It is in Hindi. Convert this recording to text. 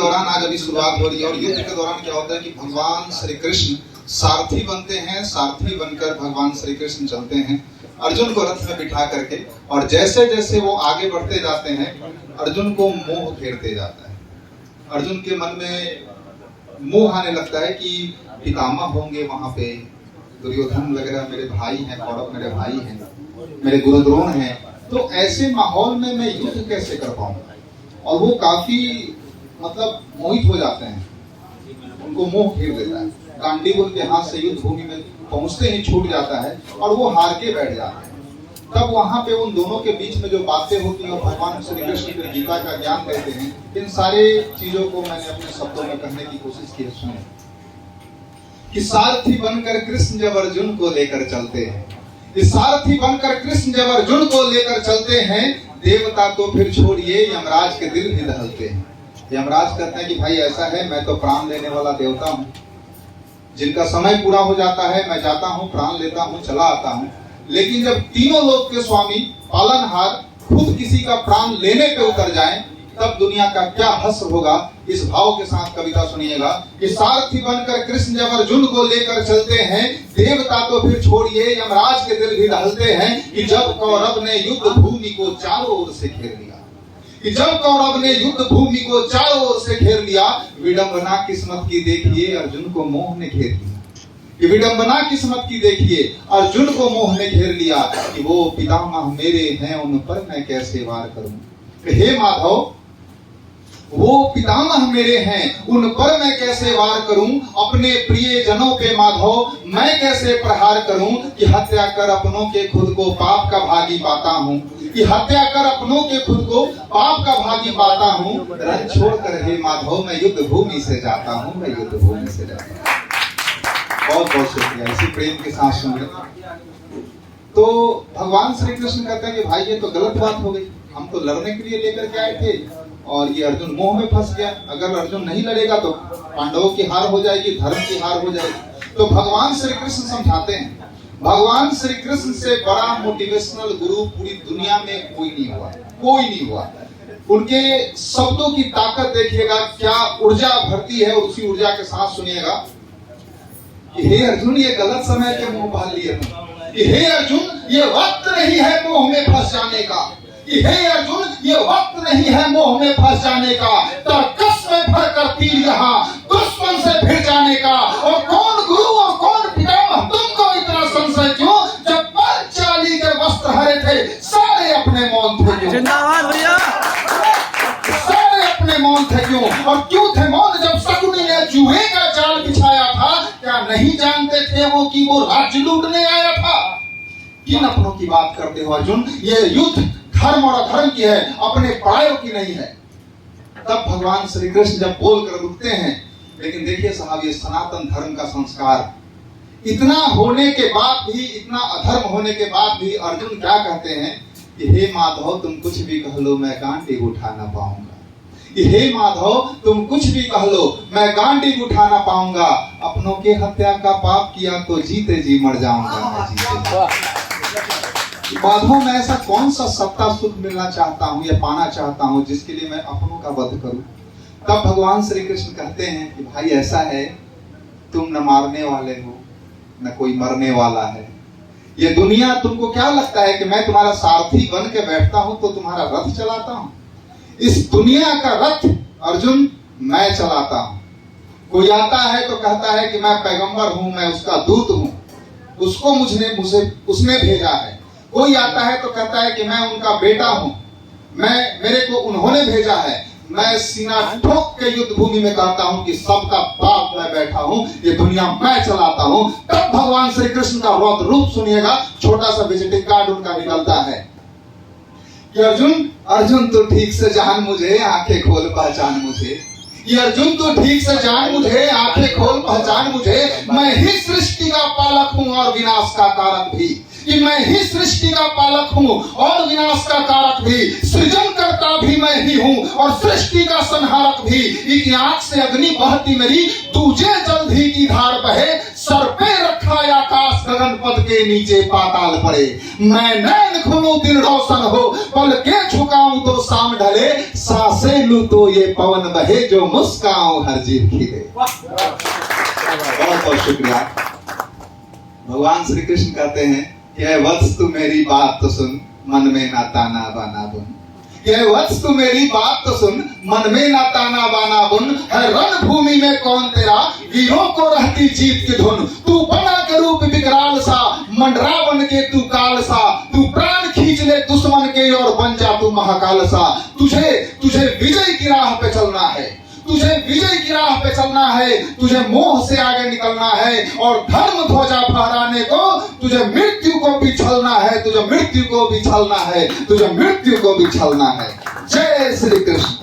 दौरान आज अभी शुरुआत हो रही है और युद्ध के दौरान क्या होता है कि भगवान श्री कृष्ण सारथी बनते हैं। सारथी बनकर भगवान श्री कृष्ण चलते हैं अर्जुन को रथ में बिठा करके, और जैसे जैसे वो आगे बढ़ते जाते हैं अर्जुन को मोह घेरते जाता है। अर्जुन के मन में मोह आने लगता है कि पितामह होंगे वहां पे, दुर्योधन वगैरह मेरे भाई हैं, कौरव मेरे भाई हैं, मेरे गुरु द्रोण हैं, तो ऐसे माहौल में मैं युद्ध कैसे कर पाऊंगा। और वो काफी मतलब मोहित हो जाते हैं, उनको मोह घेर देता है। गांडीव उनके हाथ से युद्ध भूमि में पहुंचते ही छूट जाता है और वो हार के बैठ जाते हैं। तब वहां पे उन दोनों के बीच में जो बातें होती हैं और भगवान श्री कृष्ण फिर गीता का ज्ञान देते हैं, इन सारे चीजों को मैंने अपने शब्दों में कहने की कोशिश की है। सुने कि सारथी बनकर कृष्ण जब अर्जुन को लेकर चलते हैं, इस सारथी बनकर कृष्ण जब अर्जुन को लेकर चलते हैं, देवता तो फिर छोड़िए यमराज के दिल भी दहलते हैं। यमराज कहते हैं कि भाई ऐसा है, मैं तो प्राण लेने वाला देवता हूँ, जिनका समय पूरा हो जाता है मैं जाता हूँ, प्राण लेता हूँ, चला आता हूँ। लेकिन जब तीनों लोक के स्वामी पालनहार खुद किसी का प्राण लेने पे उतर जाएं, तब दुनिया का क्या हश्र होगा। इस भाव के साथ कविता सुनिएगा कि सारथी बनकर कृष्ण जब अर्जुन को लेकर चलते हैं, देवता तो फिर छोड़िए यमराज के दिल भी दहलते हैं। कि जब कौरव ने युद्ध भूमि को चारों ओर से घेर लिया, कि जब कौरव ने युद्ध भूमि को चारों ओर से घेर लिया, विडंबना किस्मत की देखिए अर्जुन को मोह ने घेर लिया। कि विडंबना किस्मत की देखिए अर्जुन को मोह ने घेर लिया। कि वो पितामह मेरे हैं उन पर मैं कैसे वार करूं। हे माधव वो पितामह मेरे हैं उन पर मैं कैसे वार करूं। अपने प्रिय जनों पे माधव मैं कैसे प्रहार करूं। कि हत्या कर अपनों के खुद को पाप का भागी पाता हूं। कि हत्या कर अपनों के खुद को पाप का भागी पाता हूं। रन छोड़कर हे माधव मैं युद्ध भूमि से जाता हूं, मैं युद्ध भूमि से जाता हूं। बहुत बहुत शुक्रिया, इसी प्रेम के साथ सुन रहे। तो भगवान श्री कृष्ण कहते हैं कि भाई ये तो गलत बात हो गई, हम तो लड़ने के लिए लेकर के आए थे और ये अर्जुन मोह में फंस गया। अगर अर्जुन नहीं लड़ेगा तो पांडवों की हार हो जाएगी, धर्म की हार हो जाएगी। तो भगवान श्री कृष्ण समझाते हैं, भगवान श्री कृष्ण से बड़ा मोटिवेशनल गुरु पूरी दुनिया में कोई नहीं हुआ, कोई नहीं हुआ। उनके शब्दों की ताकत देखिएगा, क्या ऊर्जा भरती है। और उसी ऊर्जा के साथ सुनिएगा कि हे अर्जुन ये गलत समय के मुंह पाल लिए तुम। कि हे अर्जुन ये वक्त नहीं है मोह में फंस जाने का। कि हे अर्जुन ये वक्त नहीं है मोह में फंस जाने का। तरकस में भर कर तीर यहाँ दुश्मन से भिड़ जाने का। और कौन गुरु और कौन पितामह तुमको इतना संशय क्यों। जब पांचाली के वस्त्र हरे थे सारे अपने मौन थे क्यों। जिंदाबाद भैया। सारे अपने मौन थे क्यों। और क्यों थे मौन जब शकुनी ने जुए का जाल बिछाया था। क्या नहीं जानते थे वो कि वो राज्य लूटने आया था। किन अपनों की बात करते हो अर्जुन। ये युद्ध धर्म और अधर्म की है, अपने परायों की नहीं है। तब भगवान श्री कृष्ण जब बोलकर रुकते हैं, लेकिन देखिए साहब ये सनातन धर्म का संस्कार, इतना होने के बाद भी, इतना अधर्म होने के बाद भी अर्जुन क्या कहते हैं कि हे माधव तुम कुछ भी कह लो मैं गांडीव उठा ना पाऊंगा। कि हे माधव तुम कुछ भी कह लो मैं गांडीव उठा ना पाऊंगा। अपनों के हत्या का पाप किया तो जीते जी मर जाऊंगा। माधव मैं ऐसा कौन सा सत्ता सुख मिलना चाहता हूँ या पाना चाहता हूँ जिसके लिए मैं अपनों का वध करूं। तब भगवान श्री कृष्ण कहते हैं कि भाई ऐसा है, तुम न मारने वाले हो न कोई मरने वाला है। ये दुनिया तुमको क्या लगता है कि मैं तुम्हारा सारथी बन के बैठता हूं तो तुम्हारा रथ चलाता हूं। इस दुनिया का रथ अर्जुन मैं चलाता हूं। कोई आता है तो कहता है कि मैं पैगंबर हूं, मैं उसका दूत हूं, उसको मुझे उसने भेजा है। कोई आता है तो कहता है कि मैं उनका बेटा हूं, मेरे को उन्होंने भेजा है। मैं सीना ठोक के युद्ध भूमि में कहता हूं कि सबका बाप मैं बैठा हूं, ये दुनिया मैं चलाता हूं। तब भगवान श्री कृष्ण का रौद्र रूप सुनिएगा, छोटा सा विजिटिंग कार्ड उनका निकलता है कि अर्जुन तो ठीक से जान मुझे, आंखें खोल पहचान मुझे। ये अर्जुन तो ठीक से जान मुझे, आंखें खोल पहचान मुझे। मैं ही सृष्टि का पालक हूं और विनाश का कारक भी। कि मैं ही सृष्टि का पालक हूँ और विनाश का कारक भी, सृजन करता भी मैं ही हूँ और सृष्टि का संहारक भी। एक आंख से अग्नि बहती मेरी, तुझे जल्दी की धार बहे, सर पे रखा आकाश गगन पद के नीचे पाताल पड़े। मैं नैन खोलूं दिल रोशन हो, पल के झुकाऊं तो शाम ढले, सांसें लूं तो ये पवन बहे, जो मुस्काऊं हर जीव खिले। बहुत बहुत शुक्रिया। भगवान श्री कृष्ण कहते हैं कि वत्स तू मेरी बात तो सुन, मन में ना ताना बाना बुन। ये वत्स तू मेरी बात तो सुन, मन में ना ताना बाना बुन। है रण भूमि में कौन तेरा, वीरों को रहती जीत की धुन। तू बना के रूप विकराल सा, मंडरा बन के तू काल सा। तू प्राण खींच ले दुश्मन के और बन जा तू महाकाल सा। तुझे विजय की राह पे चलना है, तुझे विजय की राह पे चलना है, तुझे मोह से आगे निकलना है और धर्म ध्वजा फहराने को तुझे मृत्यु को भी छलना है, तुझे मृत्यु को भी छलना है, तुझे मृत्यु को भी छलना है। जय श्री कृष्ण।